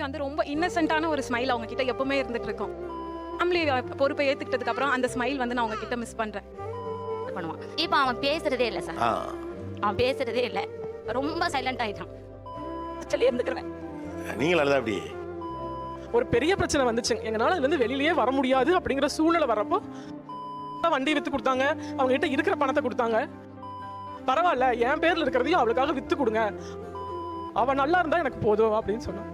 வந்து ரொம்ப இன்னசென்ட்டான ஒரு ஸ்மைல் அவங்க கிட்ட எப்பவுமே இருந்துட்டு இருக்கும். ஃபேமிலி பொறுப்பை ஏத்துக்கிட்டதுக்கு அப்புறம் அந்த ஸ்மைல் வந்து நான் அவங்க கிட்ட மிஸ் பண்றேன். பண்ணுவான். இப்போ அவன் பேசுறதே இல்ல சார். அவன் பேசுறதே இல்ல. ரொம்ப சைலண்ட் ஆயிட்டான். சொல்லி இருந்துக்கிறேன். நீங்க அழுதா அப்படி ஒரு பெரிய பிரச்சனை வந்துச்சு. எங்கனால இதுல இருந்து வெளியிலேயே வர முடியாது அப்படிங்கிற சூழ்நிலை வரப்போ வண்டி வித்து கொடுத்தாங்க. அவங்க கிட்ட இருக்கிற பணத்தை கொடுத்தாங்க. பரவாயில்ல, என் பேர்ல இருக்கிறதையும் அவளுக்காக வித்து கொடுங்க, அவ நல்லா இருந்தா எனக்கு போதும் அப்படின்னு சொன்னான்.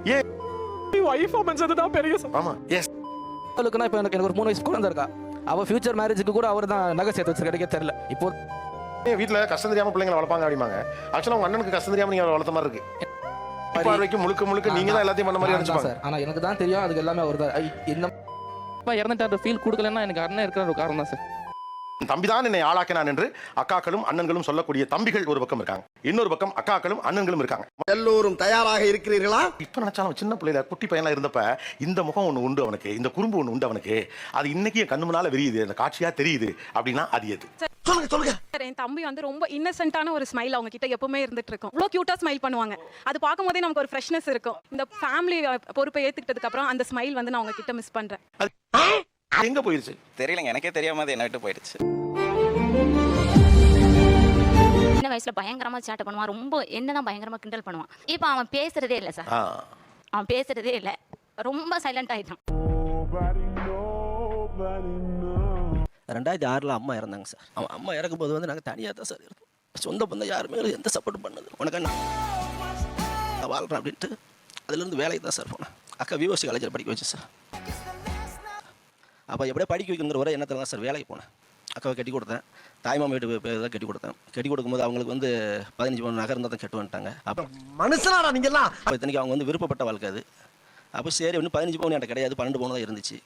வைஃப் அமைஞ்சது தான் பெரிய ஆமா. எஸ், அவளுக்குன்னா இப்போ எனக்கு ஒரு 3 வயசு குழந்தை இருக்கா. அவள் ஃபியூச்சர் மேரேஜுக்கு கூட அவர் தான் நகை சேர்த்து வச்சிருக்க தெரியல. இப்போ வீட்டில் கஷ்டம் தெரியாம பிள்ளைங்களை வளர்ப்பாங்க அப்படிமாங்க. ஆக்சுவலாக உங்க அண்ணனுக்கு கஷ்டம் தெரியாம நீங்க வளர்த்த மாதிரி இருக்கு. பார்வைக்கு முழுக்க நீங்க தான் எல்லாத்தையும் பண்ண மாதிரி நினைச்சுப்பாங்க சார். ஆனா எனக்கு தான் தெரியும் அதுக்கு எல்லாமே அவர் தான். இந்த இறந்துட்டு ஃபீல் கொடுக்கலன்னா எனக்கு அண்ணன் இருக்கிற ஒரு காரணம் தான் சார். தம்பிதான் என்னை ஆளாக்கினான் என்று அக்காக்களும் அண்ணன்களும் சொல்லக்கூடிய தம்பிகள் ஒரு பக்கம் இருக்காங்க, இன்னொரு பக்கம் அக்காக்களும் அண்ணன்களும் இருக்காங்க. எல்லோரும் தயாராக இருக்கிறீர்களா? இப்ப நினைச்சாலும் சின்ன பிள்ளைல குட்டி பையனா இருந்தப்ப இந்த முகம் ஒண்ணு உண்டு அவனுக்கு, இந்த குறும்பு ஒண்ணு உண்டு அவனுக்கு, அது இன்னைக்கு என் கண்ணு முன்னால விரியுது, அந்த காட்சியா தெரியுது அப்படின்னா அது எது? சொல்லுங்க. என் தம்பி வந்து ரொம்ப இன்னசென்ட்டான ஒரு ஸ்மைல் அவங்க கிட்ட எப்பவுமே இருந்துட்டு இருக்கும். அவ்வளோ கியூட்டா ஸ்மைல் பண்ணுவாங்க. அது பார்க்கும் போதே நமக்கு ஒரு ஃப்ரெஷ்னஸ் இருக்கும். இந்த ஃபேமிலி பொறுப்பை ஏத்துக்கிட்டதுக்கு அப்புறம் அந்த ஸ்மைல் வந்து நான் அவங்க கிட்ட மிஸ் பண்றேன். எங்க போயிருச்சு தெரியலங்க, எனக்கே தெரியாம என்ன விட்டு போயிடுச்சு. சின்ன வயசுல பயங்கரமா சேட்டை பண்ணுவான். ரொம்ப என்னதான் பயங்கரமா கிண்டல் பண்ணுவான். இப்போ அவன் பேசுறதே இல்ல சார். அவன் பேசுறதே இல்ல. ரொம்ப சைலண்ட் ஆயிட்டான். 2006 அம்மா இறந்தாங்க சார். அவன் அம்மா இறக்கும்போது வந்து நாங்கள் தனியாக தான் சார் இருந்தோம். சொந்த பந்தம் யாருமே எந்த சப்போர்ட் பண்ணது. உனக்கு என்ன வாழ்கிறேன் அப்படின்ட்டு அதுலேருந்து வேலைக்கு தான் சார் போனேன். அக்கா விஓசி காலேஜில் படிக்க வச்சு சார். அப்போ எப்படியா படிக்க வைக்கணுங்கிற ஒரு எண்ணத்தில் தான் சார் வேலைக்கு போனேன். அக்காவை கட்டி கொடுத்தேன். தாய்மாமா வீட்டு தான் கட்டி கொடுத்தேன். கட்டி கொடுக்கும்போது அவங்களுக்கு வந்து 15 பவுன் நகை இருந்தால் தான் கட்டு வந்துட்டாங்க. அப்போ மனுஷனாடா நீங்கெல்லாம். அப்போ இத்தனைக்கு அவங்க வந்து விருப்பப்பட்ட வாழ்க்கை அது. அப்போ சரி இன்னும் 15 பவுன் என்கிட்ட கிடையாது, 12 பவுன் தான் இருந்துச்சு.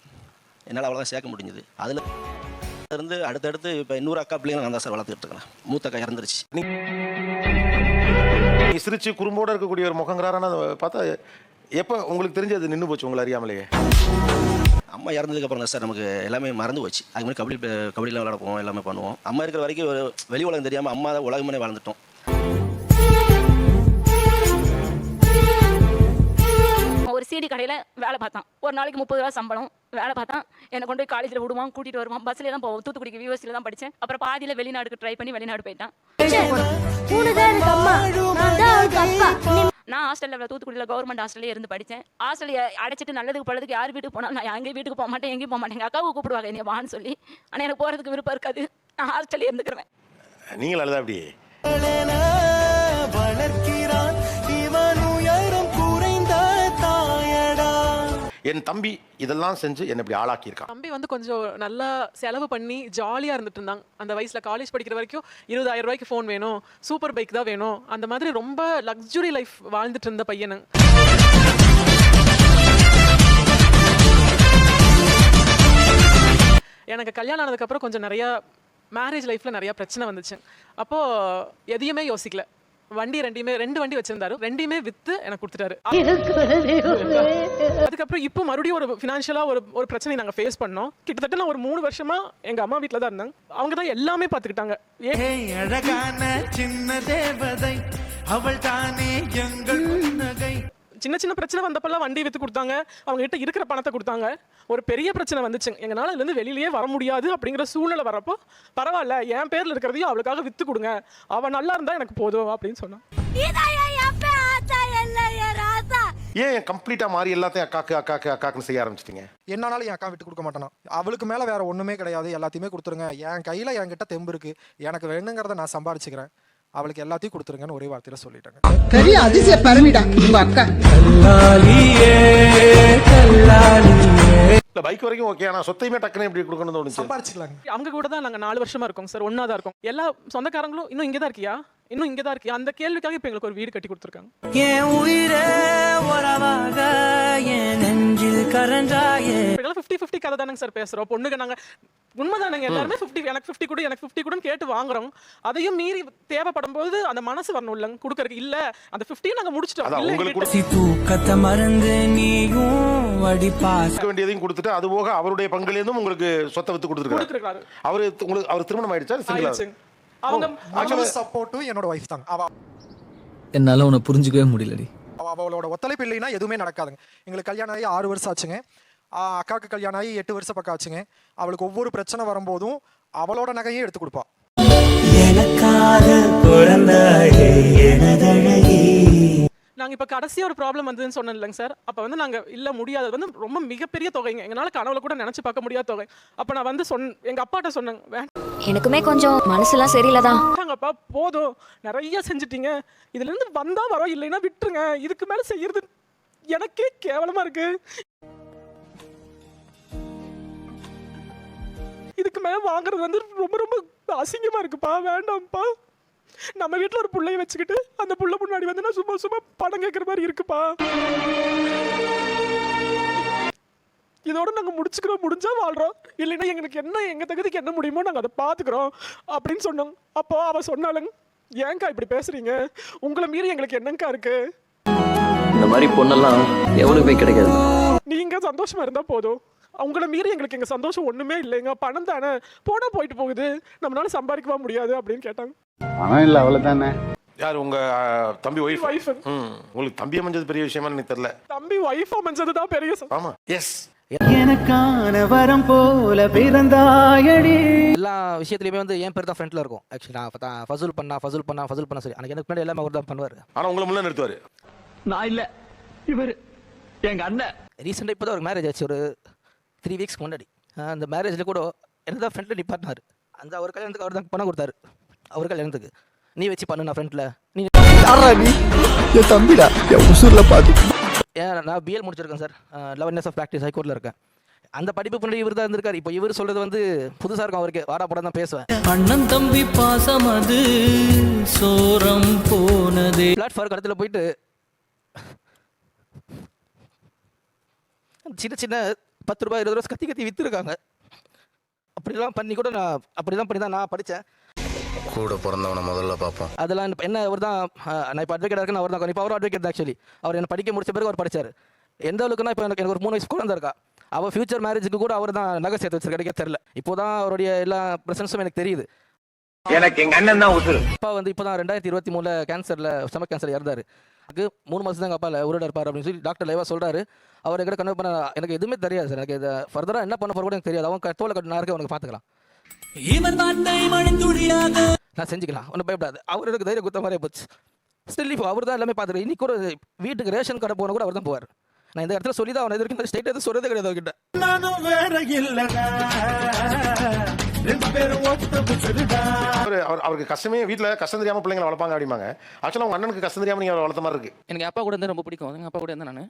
என்னால் அவ்வளோதான் சேர்க்க முடிஞ்சுது. அதில் இருந்து அடுத்தடுத்து இப்போ இன்னொரு அக்கா பிள்ளைங்க நான் தான் சார் வளர்த்துக்கிட்டு இருக்கேன். மூத்த அக்கா இறந்துருச்சு. நீ சிரிச்சு குறும்போட இருக்கக்கூடிய ஒரு முகங்கிறாரான பார்த்தா எப்போ உங்களுக்கு தெரிஞ்சது நின்று போச்சு உங்களை அறியாமலேயே? அம்மா இறந்ததுக்கப்புறம் தான் சார் நமக்கு எல்லாமே மறந்து போச்சு. அது மாதிரி கபடிலாம் விளையாட போவோம், எல்லாமே பண்ணுவோம். அம்மா இருக்கிற வரைக்கும் ஒரு வெளி உலகம் தெரியாமல் அம்மா தான் உலகமே வாழ்ந்துட்டோம். ஒரு சிடி கடையில வேலை பார்த்தான். ஒரு நாளைக்கு 30 ரூபா சம்பளம். வேலை பார்த்தான். என்னை கொண்டு போய் காலேஜில் விடுவான், கூட்டிட்டு வருவான். பஸ்ல தான் போவோம். தூத்துக்குடிக்கு வியூவர்ஸில் தான் படித்தேன். அப்புறம் பாதியில் வெளிநாடுக்கு ட்ரை பண்ணி வெளிநாடு போயிட்டான். நான் ஹாஸ்டலில் தூத்துக்குடியில் கவர்மெண்ட் ஹாஸ்டல்லே இருந்து படித்தேன். ஹாஸ்டலில் அடைச்சிட்டு நல்லதுக்கு பழதுக்கு யார் வீட்டுக்கு போனாலும் நான் எங்கேயும் வீட்டுக்கு போக மாட்டேன், எங்கேயும் போக மாட்டேன். எங்கள் அக்காவை கூப்பிடுவாங்க என்னை வான்னு சொல்லி. ஆனால் எனக்கு போகிறதுக்கு விருப்பம் இருக்காது. நான் ஹாஸ்டல்லே இருந்துக்கிறேன். நீங்கள் அழுதா அப்படி என் தம்பி இதெல்லாம் செஞ்சு என்ன இப்படி ஆளாக்கி இருக்கான். தம்பி வந்து கொஞ்சம் நல்லா செலவு பண்ணி ஜாலியாக இருந்துட்டு இருந்தாங்க. அந்த வயசில் காலேஜ் படிக்கிற வரைக்கும் 20,000 ரூபாய்க்கு ஃபோன் வேணும், சூப்பர் பைக் தான் வேணும், அந்த மாதிரி ரொம்ப லக்ஸுரி லைஃப் வாழ்ந்துட்டு இருந்த பையனு. எனக்கு கல்யாணம் ஆனதுக்கப்புறம் கொஞ்சம் நிறையா மேரேஜ் லைஃப்பில் நிறையா பிரச்சனை வந்துச்சு. அப்போது எதையுமே யோசிக்கல. வண்டி ரெண்டு வண்டி வச்சிருந்தாரு. ரெண்டையுமே வித்து எனக்கு கொடுத்துட்டாரு. அதுக்கப்புறம் இப்போ மறுபடியும் ஒரு ஃபினான்ஷியலா ஒரு பிரச்சனை நாங்க ஃபேஸ் பண்ணோம். கிட்டத்தட்ட நான் ஒரு 3 வருஷமா எங்க அம்மா வீட்டில தான் இருந்தாங்க. அவங்க தான் எல்லாமே பாத்துக்கிட்டாங்க. அழகான சின்ன தேவதை அவள் தானே எங்கள் புன்னகை. சின்ன பிரச்சனை வந்தப்பெல்லாம் வண்டி வித்து கொடுத்தாங்க. அவங்க கிட்ட இருக்கிற பணத்தை கொடுத்தாங்க. ஒரு பெரிய பிரச்சனை வந்துச்சு. எங்கனால இதுல இருந்து வெளியிலேயே வர முடியாது அப்படிங்கிற சூழ்நிலை வரப்போ பரவாயில்ல, என் பேர்ல இருக்கிறதையும் அவளுக்காக வித்து கொடுங்க, அவ நல்லா இருந்தா எனக்கு போதும் அப்படின்னு சொன்னான். ஏன் கம்ப்ளீட்டா மாறி எல்லாத்தையும் அக்காக்குன்னு செய்ய ஆரம்பிச்சிட்டீங்க? என்னாலும் என் அக்கா விட்டு கொடுக்க மாட்டேனா? அவளுக்கு மேல வேற ஒண்ணுமே கிடையாது, எல்லாத்தையுமே கொடுத்துருங்க. என் கையில என்கிட்ட தெம்பு இருக்கு, எனக்கு வேணுங்கிறத நான் சம்பாதிச்சுக்கிறேன், அவளுக்கு எல்லாத்தையும் கொடுத்துருங்கன்னு ஒரே வார்த்தையில சொல்லிட்டாங்க. பெரிய அதிசய பரமிடா உங்க அக்கா. இல்ல பைக் வரைக்கும் ஓகே, ஆனா சொத்தையுமே டக்குனு எப்படி கொடுக்கணும்னு தோணுச்சு. சம்பாதிச்சுக்கலாங்க. அவங்க கூட தான் நாங்க 4 வருஷமா இருக்கோம் சார். ஒன்னா தான் இருக்கோம். எல்லா சொந்தக்காரங்களும் இன்னும் இங்கே தான் இருக்கியா, இன்னும் இங்கே தான் இருக்கியா, அந்த கேள்விக்காக இப்போ எங்களுக்கு ஒரு வீடு கட்டி கொடுத்துருக்காங்க. என் உயிரே உறவாக என் நெஞ்சில் கரஞ்சாயே. 50-50 கதை தானங்க சார் பேசுறோம். பொண்ணுங்க நாங்க உண்மைதானங்க, எல்லாருமே 50 எனக்கு 50 கொடு எனக்கு 50 கொடுன்னு கேட்டு வாங்குறோம். அதையும் மீறி தேவைப்படும் போது அந்த மனசு வரணும் இல்லங்க கொடுக்கறதுக்கு. இல்ல அந்த 50 நாங்க முடிச்சிட்டோம். தூக்கத்தை மறந்து நீயும் வடிபாஸ் வேண்டியதையும் கொடுத்துட்டு அது போக அவருடைய பங்குலேருந்தும் உங்களுக்கு சொத்தை வித்து கொடுத்துருக்காரு. அவர் திருமணம் ஆயிடுச்சா? சிங்கிளா? அவங்க சப்போர்ட்டும் என்னோட வைஃப் தான். என்னால உன்னை புரிஞ்சுக்கவே முடியலடி. அவ அவளோட ஒத்துழைப்பு இல்லைன்னா எதுவுமே நடக்காதுங்க. எங்களுக்கு கல்யாணம் ஆகி 6 வருஷம் ஆச்சுங்க. அக்காவுக்கு கல்யாணம் ஆகி 8 வருஷம் பக்கம் ஆச்சுங்க. அவளுக்கு ஒவ்வொரு பிரச்சனை வரும்போதும் அவளோட நகையே எடுத்து கொடுப்பா. எனக்காக பிறந்தாயே எனதழகி. நாங்கள் இப்போ கடைசியாக ஒரு ப்ராப்ளம் வந்ததுன்னு சொன்னேன் இல்லைங்க சார். அப்போ வந்து நாங்கள் இல்லை முடியாது, வந்து ரொம்ப மிகப்பெரிய தொகைங்க, எங்களால் கனவுல கூட நினச்சி பார்க்க முடியாத தொகை. அப்போ நான் வந்து எங்கள் அப்பாட்ட சொன்னேங்க, எனக்குமே கொஞ்சம் மனசுலாம் சரியில்லைதான். வேண்டாங்கப்பா, போதும், நிறைய செஞ்சுட்டீங்க, இதுலேருந்து வந்தால் வரோம், இல்லைன்னா விட்டுருங்க, இதுக்கு மேலே செய்யறது எனக்கே கேவலமாக இருக்கு, இதுக்கு மேலே வாங்குறது வந்து ரொம்ப ரொம்ப அசிங்கமாக இருக்குப்பா, வேண்டாம்ப்பா. நம்ம வீட்டில் ஒரு பிள்ளைய வச்சுக்கிட்டு அந்த புள்ள முன்னாடி வந்து நான் சும்மா சும்மா பணம் கேட்குற மாதிரி இருக்குப்பா, இதோட நாங்கள் முடிச்சுக்கிறோம், முடிஞ்சா வாழ்கிறோம், இல்லைன்னா எங்களுக்கு என்ன எங்கள் தகுதிக்கு என்ன முடியுமோ நாங்கள் அதை பார்த்துக்குறோம் அப்படின்னு சொன்னோம். அப்போ அவள் சொன்னாலுங்க, ஏங்கா இப்படி பேசுறீங்க, உங்களை மீறி எங்களுக்கு என்னங்கா இருக்கு, இந்த மாதிரி பொண்ணெல்லாம் எவனுக்குமே கிடைக்காது, நீங்க சந்தோஷமா இருந்தா போதும், அவங்கள மீறி எங்களுக்கு எங்க சந்தோஷம் ஒண்ணுமே இல்லைங்க, பணம் தானே போனா போயிட்டு போகுது, நம்மளால சம்பாதிக்கவா முடியாது அப்படின்னு கேட்டாங்க. பணம் இல்லை அவ்வளோதானே. யார் உங்க தம்பி ஒய்ஃப்? உங்களுக்கு தம்பி அமைஞ்சது பெரிய விஷயமா எனக்கு தெரியல. தம்பி ஒய்ஃப் அமைஞ்சதுதான் பெரிய ஆமா. எஸ், எனக்கான வரம் போல பிறந்தாயடி. எல்லா விஷயத்துலையுமே வந்து என் பேர் தான் ஃப்ரண்ட்ல இருக்கும். ஆக்சுவலி நான் ஃபசூல் பண்ண சொல்லி எனக்கு முன்னாடி எல்லாமே அவர் தான் பண்ணுவார். ஆனா உங்களை முன்ன நிறுத்துவாரு. நான் இல்லை, இவர் எங்க அண்ணன். ரீசெண்டாக இப்போ தான் ஒரு மேரேஜ் ஆச்சு, ஒரு 3 வீக்ஸ்க்கு முன்னாடி. அந்த மேரேஜில் கூட என்ன தான் ஃப்ரெண்டில் நிப்பாட்டினார். அந்த அவர் கல்யாணத்துக்கு அவர் தான் பணம் கொடுத்தாரு. அவர் கல்யாணத்துக்கு நீ வச்சு பண்ணு, நான் ஃப்ரெண்டில் நீ என் தம்பிடா, என் உசூர்ல பாத்து. ஏன் நான் பிஎல் முடிச்சிருக்கேன் சார், 11 years ஆஃப் ப்ராக்டிஸ் ஹைகோர்ட்டில் இருக்கேன். அந்த படிப்பு முன்னாடி இவர் தான் இருந்திருக்காரு. இப்போ இவர் சொல்கிறது வந்து புதுசாக இருக்கும் அவருக்கு, வாடா படம் தான் பேசுவேன். அண்ணன் தம்பி பாசம் அது சோரம் போனதே. பிளாட்ஃபார்ம் இடத்துல போயிட்டு சின்ன சின்ன 10 ரூபாய் 20 ரூபா கத்தி கத்தி விற்றுருக்காங்க. அப்படிலாம் பண்ணி கூட அப்படிதான் பண்ணி தான் நான் படித்தேன். கூட பிறந்தவனை முதல்ல பார்ப்போம். அதெல்லாம் என்ன அவர் தான், நான் இப்போ அட்வொகேட் இருக்கேன், அவர் தான் இப்போ அவர் அட்வொகேட். ஆக்சுவலி அவர் என்ன படிக்க முடிச்ச பிறகு அவர் படித்தார். எந்த அளவுக்குன்னா இப்போ எனக்கு ஒரு 3 வயசு குழந்தை இருக்கா, அவள் ஃபியூச்சர் மேரேஜுக்கு கூட அவர் தான் நகை சேர்த்து வச்சிருக்க தெரியல. இப்போ தான் அவருடைய எல்லா ப்ரெசன்ஸும் எனக்கு தெரியுது. எனக்கு எங்க அண்ணன் தான் உசுரு. அப்பா வந்து இப்போ தான் 2023 கேன்சரில் ஸ்டமக் கேன்சர் இறந்தார். அதுக்கு 3 மாதம் தான் எங்கள் அப்பா உயிரோட இருப்பார் அப்படின்னு சொல்லி டாக்டர் லைவாக சொல்கிறாரு. அவர் எங்கிட்ட கன்வே பண்ண எனக்கு எதுவுமே தெரியாது சார். எனக்கு இதை ஃபர்தராக என்ன பண்ண போகிற கூட எனக்கு தெரியாது. அவங்க தோலை கட்டு நான் இருக்க உனக்கு பார்த்துக்கலாம், நான் செஞ்சுக்கலாம், ஒன்றும் பயப்படாது. அவர் எனக்கு தைரியம் குத்த மாதிரியே போச்சு. ஸ்டில் இப்போ அவர் தான் எல்லாமே பார்த்துருக்கேன். இன்னைக்கு கூட வீட்டுக்கு ரேஷன் கடை போன கூட அவர் தான் போவார். நான் இந்த இடத்துல சொல்லி தான் அவனை எதிர்க்கு ஸ்டேட் எதுவும் சொல்கிறதே கிடையாது அவர்கிட்ட. அவருக்கு கஷ்டமே, வீட்டில் கஷ்டம் தெரியாமல் பிள்ளைங்களை வளர்ப்பாங்க அப்படிம்பாங்க. ஆக்சுவலாக உங்கள் அண்ணனுக்கு கஷ்டம் தெரியாமல் நீங்கள் வளர்த்த மாதிரி இருக்கு. எனக்கு அப்பா கூட இருந்து ரொம்ப பிடிக்கும். எங்கள் அப்பா கூட இருந்தேன் நான்.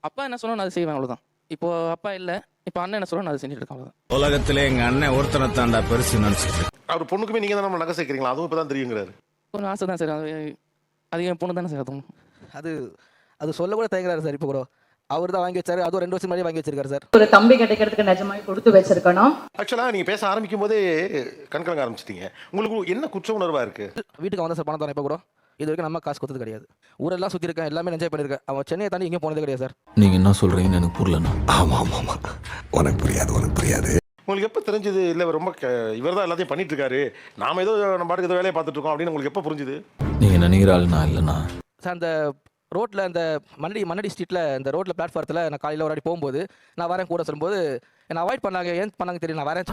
அப்பா என்ன சொன்னா நான் அதை செய்வேன், அவ்வளோதான். இப்போ அப்பா இல்லை, இப்போ அண்ணன் என்ன சொன்னா நான் அதை செஞ்சுட்டு இருக்கேன், அவ்வளோதான். உலகத்திலே எங்க அண்ணன் ஒருத்தனை தாண்டா பெருசு நினைச்சிட்டு. அவர் பொண்ணுக்குமே நீங்கள் தான் நம்ம நகை சேர்க்கிறீங்களா? அதுவும் இப்போ தான் தெரியுங்கிறாரு. ஒரு ஆசை தான் சார், அது என் பொண்ணு தானே சார். அதுவும் அது சொல்ல கூட தயங்குறாரு சார். இப்போ கூட அவர் தான் வாங்கி வச்சாரு, அதுவும் 2 வருஷம் முன்னாடி வாங்கி வச்சிருக்காரு சார். ஒரு தம்பி கிடைக்கிறதுக்கு நிஜமாவே கொடுத்து வச்சிருக்கணும். ஆக்சுவலாக நீங்கள் பேச ஆரம்பிக்கும் போதே கண்கலங்க ஆரம்பிச்சிட்டீங்க. உங்களுக்கு என்ன குற்ற உணர்வாக இருக்குது? வீட்டுக்கு வந்த சார் பணம் தானே. இப்போ கூட இது வரைக்கும் நம்ம காசு கொடுத்தது கிடையாது. ஊரெல்லாம் சுற்றி இருக்கேன், எல்லாமே என்ஜாய் பண்ணியிருக்கேன். அவன் சென்னையை தாண்டி எங்கேயும் போனதே கிடையாது சார். நீங்க என்ன சொல்றீங்கன்னு எனக்கு புரியலண்ணா. ஆமா ஆமா ஆமா, உனக்கு புரியாது. உங்களுக்கு எப்போ தெரிஞ்சது இல்லை ரொம்ப இவர் தான் எல்லாத்தையும் பண்ணிட்டு இருக்காரு, நாம ஏதோ நம்ம பாட்டுக்கு ஏதோ வேலையை பார்த்துட்டு இருக்கோம் அப்படின்னு உங்களுக்கு எப்போ புரிஞ்சுது? நீங்க நினைக்கிற ஆளுனா இல்லைண்ணா சார். அந்த ரோட்டில் அந்த மண்ணடி ஸ்ட்ரீட்டில் இந்த ரோட்டில் பிளாட்ஃபாரத்தில் நான் காலையில் ஒரு வாட்டி போகும்போது நான் வரேன் கூட சொல்லும்போது என்னை அவாய்ட் பண்ணாங்க. ஏன் பண்ணாங்க தெரியும், நான் வரேன்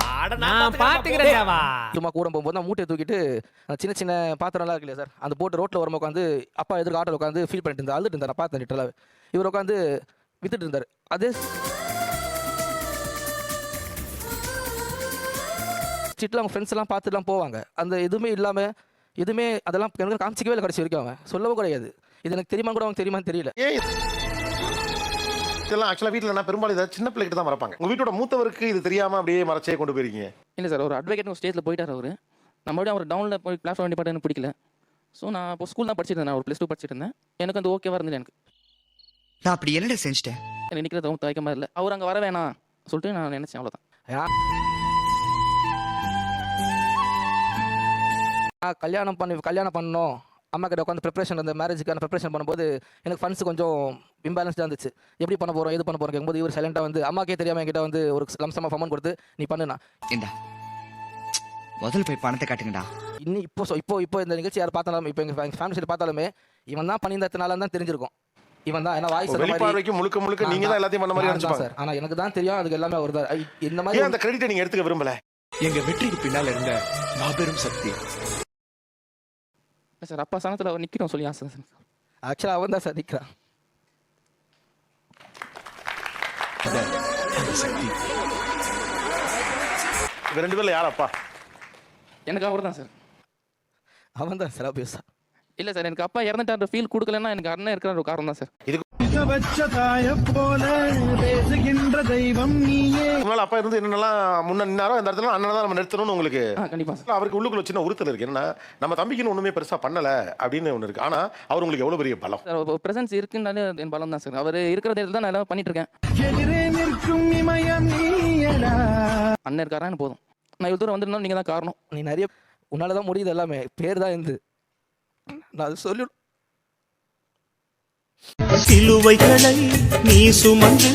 சும்மா கூட போகும்போது நான் மூட்டையை தூக்கிட்டு சின்ன சின்ன பாத்திரம்லாம் இருக்கு இல்லையா சார், அந்த போட்டு ரோட்டில் ஒரு உட்காந்து அப்பா எதிர்க்க ஆட்டோவில் உட்காந்து ஃபீல் பண்ணிட்டு இருந்தார், அழுதுட்டு இருந்தார். நான் பார்த்தேன் லிட்டரலாக இவர் உட்காந்து வித்துட்டு இருந்தார். அதே ஸ்ட்ரீட்டில் அவங்க ஃப்ரெண்ட்ஸ் எல்லாம் பார்த்துலாம் போவாங்க. அந்த எதுவுமே இல்லாமல் எதுவுமே அதெல்லாம் எனக்கு காமிச்சிக்கவே இல்லை. கடைசி வரைக்கும் அவன் சொல்லவும் கிடையாது. இது எனக்கு தெரியுமா கூட அவங்க தெரியுமான்னு தெரியல. இதெல்லாம் ஆக்சுவலாக வீட்டில் நான் பெரும்பாலும் இதை சின்ன பிள்ளைகிட்ட தான் மறப்பாங்க. உங்கள் வீட்டோட மூத்தவருக்கு இது தெரியாமல் அப்படியே மறைச்சே கொண்டு போயிருக்கீங்க. இல்லை சார், ஒரு அட்வொகேட் ஸ்டேஜில் போயிட்டார் அவர். நம்மளுடைய அவர் டவுனில் போய் பிளாட்ஃபார்ம் வண்டி பாட்டு எனக்கு பிடிக்கல. ஸோ நான் இப்போ ஸ்கூல் தான் படிச்சிட்டு இருந்தேன், ஒரு +2 படிச்சிட்டு இருந்தேன். எனக்கு அந்த ஓகேவா இருந்தது. எனக்கு நான் அப்படி என்ன செஞ்சிட்டேன், எனக்கு நிற்கிறது ரொம்ப துவைக்க மாதிரி இல்லை. அவர் அங்கே வர வேணாம் சொல்லிட்டு நான் நினச்சேன், அவ்வளோதான். கல்யாணம் பண்ணோம் அம்மா கிட்ட உட்காந்து ப்ரிப்பரேஷன், அந்த மேரேஜுக்கான ப்ரிப்பரேஷன் பண்ணும்போது எனக்கு ஃபண்ட்ஸ் கொஞ்சம் இம்பேலன்ஸ்டாக இருந்துச்சு. எப்படி பண்ண போகிறோம் எது பண்ண போகிறோம் கேட்கும்போது இவர் சைலண்டாக வந்து அம்மாக்கே தெரியாமல் என்கிட்ட வந்து ஒரு லம்சமாக அமௌண்ட் கொடுத்து நீ பண்ணுனா முதல்ல போய் பணத்தை காட்டுங்கடா. இன்னும் இப்போ இந்த நிகழ்ச்சி யார் பார்த்தாலும், இப்போ எங்கள் ஃபேமிலி சைடு பார்த்தாலுமே இவன் தான் பண்ணியிருந்ததுனால தான் தெரிஞ்சிருக்கும். இவன் தான் ஏன்னா வாய்ஸ் வெளிப்பார்வைக்கு முழுக்க முழுக்க நீங்க தான் எல்லாத்தையும் பண்ண மாதிரி நினைச்சுப்பாங்க சார் ஆனா எனக்கு தான் தெரியும் அதுக்கு எல்லாமே அவர் தான் இந்த ஏன் மாதிரி அந்த கிரெடிட்டை நீங்க எடுத்துக்க விரும்பல? எங்க வெற்றிக்கு பின்னால இருந்த மாபெரும் சக்தி சார் அப்பா சனத்துல அவர் நிக்கிறோம் சொல்லி ஆசை சார் ஆக்சுவலா அவன் தான் சார் நிக்கிறான் அந்த சக்தி இவ 2 பேர்ல யார் அப்பா? எனக்கு அவர் தான் சார் அவன் தான் சார் பேச இல்ல சார் எனக்கு அப்பா இறந்துட்டான்ற ஃபீல் கொடுக்கலன்னா எனக்கு அண்ணன் இருக்கிற ஒரு காரணம் தான் சார் முன்னால அப்பா இருந்து என்னென்னலாம் முன்ன நின்னாரோ அந்த இடத்துல அண்ணனை தான் நம்ம நிறுத்தணும்னு உங்களுக்கு கண்டிப்பா சார் அவருக்கு உள்ளுக்குள்ள சின்ன உறுத்தல் இருக்கு. என்னன்னா நம்ம தம்பிக்குன்னு ஒண்ணுமே பெருசா பண்ணல அப்படின்னு ஒண்ணு இருக்கு. ஆனா அவர் உங்களுக்கு எவ்வளவு பெரிய பலம். சார் பிரசன்ஸ் இருக்குன்னாலே என் பலம் தான் சார் அவர் இருக்கிற இடத்துல தான் நான் எல்லாம் பண்ணிட்டு இருக்கேன். அண்ணன் இருக்காரான்னு போதும் நான் இவ்வளவு தூரம் வந்திருந்தாலும் நீங்க தான் காரணம். நீ நிறைய உன்னால தான் முடியுது எல்லாமே பேர் தான் இருந்து நான் அது சொல்லி சிலுவைகளை நீ சுமந்து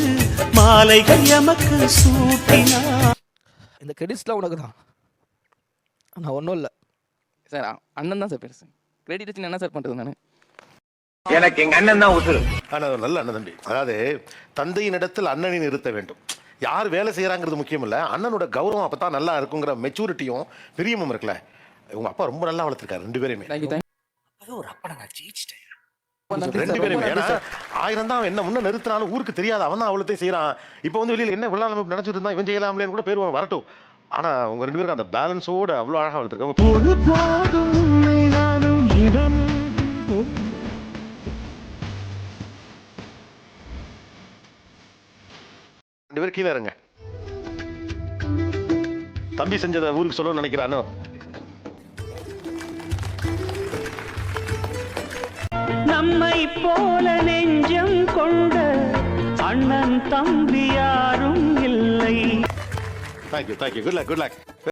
மாலைகள் எமக்கு சூட்டினா இந்த கிரெடிட்ஸ்லாம் உனக்கு தான் நான் ஒன்றும் இல்லை சார் அண்ணன் தான் சார் பெருசு கிரெடிட் வச்சு என்ன சார் பண்ணுறது நான் எனக்கு எங்க அண்ணன் தான் உசுரு. ஆனா அது ஒரு நல்ல அண்ணன் தம்பி. அதாவது தந்தையின் இடத்தில் அண்ணனை நிறுத்த வேண்டும். யார் வேலை செய்யறாங்கிறது முக்கியம் இல்ல, அண்ணனோட கௌரவம் அப்பதான் நல்லா இருக்குங்கிற மெச்சூரிட்டியும் பிரியமும் இருக்குல்ல. உங்க அப்பா ரொம்ப நல்லா வளர்த்திருக்காரு 2 பேரையுமே. ஒரு அப்பா நான் ஜெயிச்சிட்டேன் 2 பேருமே. ஏன்னா 1000 தான் என்ன முன்ன நிறுத்தினாலும் ஊருக்கு தெரியாது, அவன் தான் அவ்வளோத்தையும் செய்யறான். இப்போ வந்து வெளியில என்ன விழா நம்ம நினைச்சிட்டு இருந்தா இவன் செய்யலாம்லேன்னு கூட பேர் வரட்டும். ஆனா உங்க 2 பேரும் அந்த பேலன்ஸோட அவ்வளோ அழகா வளர்த்துருக்காங்க. 2 பேரும் கீழே இருங்க. தம்பி செஞ்சதை ஊருக்கு சொல்லணும்னு நினைக்கிறானோ? நம்மை போல நெஞ்சம் கொண்ட அண்ணன் தம்பி யாரும் இல்லை. Thank you good luck